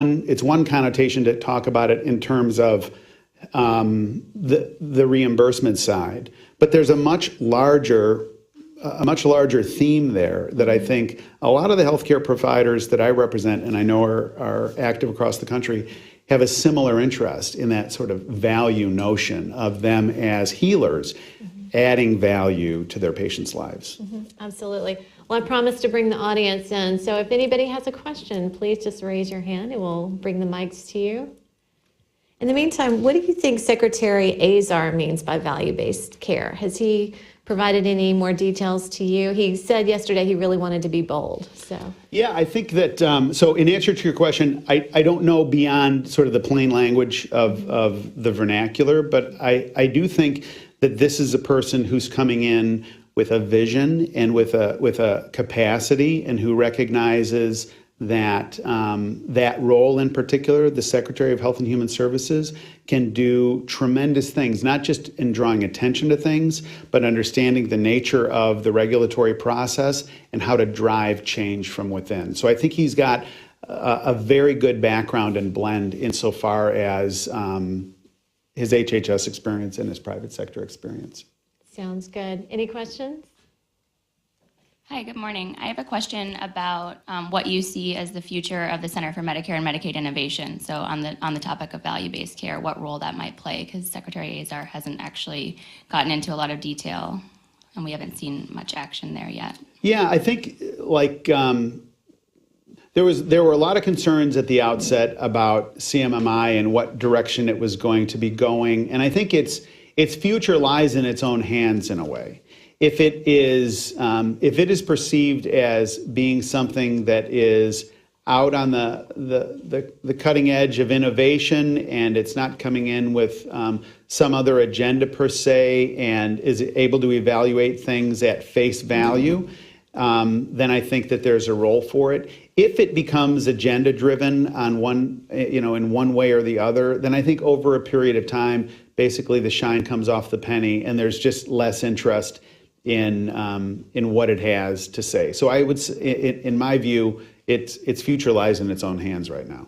it's one connotation to talk about it in terms of the reimbursement side, but there's a much larger theme there that I think a lot of the healthcare providers that I represent and I know are active across the country have a similar interest in that sort of value notion of them as healers, adding value to their patients' lives. Absolutely. Well, I promised to bring the audience in, so if anybody has a question, please just raise your hand and we'll bring the mics to you. In the meantime, what do you think Secretary Azar means by value-based care? Has he provided any more details to you? He said yesterday he really wanted to be bold. Yeah, I think that, so in answer to your question, I don't know beyond sort of the plain language of the vernacular, but I do think that this is a person who's coming in with a vision and with a capacity, and who recognizes that that role in particular, the Secretary of Health and Human Services, can do tremendous things, not just in drawing attention to things, but understanding the nature of the regulatory process and how to drive change from within. So I think he's got a very good background and blend insofar as his HHS experience and his private sector experience. Sounds good. Any questions? Hi, good morning. I have a question about what you see as the future of the Center for Medicare and Medicaid Innovation. So on the topic of value-based care, what role that might play, because Secretary Azar hasn't actually gotten into a lot of detail, and we haven't seen much action there yet. Yeah, I think like there were a lot of concerns at the outset about CMMI and what direction it was going to be going, and I think its future lies in its own hands in a way. If it is perceived as being something that is out on the cutting edge of innovation, and it's not coming in with some other agenda per se, and is able to evaluate things at face value, then I think that there's a role for it. If it becomes agenda driven on one, in one way or the other, then I think over a period of time, basically the shine comes off the penny, and there's just less interest in what it has to say. So I would, in my view, its future lies in its own hands right now.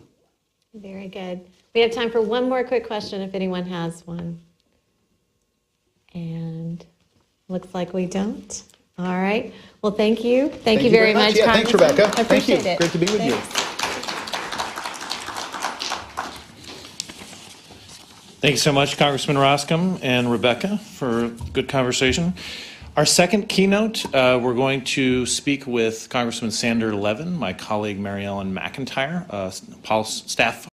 Very good. We have time for one more quick question if anyone has one. And looks like we don't. All right. Well, thank you. Thank you very much. Yeah, thanks, Rebecca. I appreciate it. Great to be with you. Thank you so much, Congressman Roskam and Rebecca, for good conversation. Our second keynote, we're going to speak with Congressman Sander Levin, my colleague Mary Ellen McIntyre, staff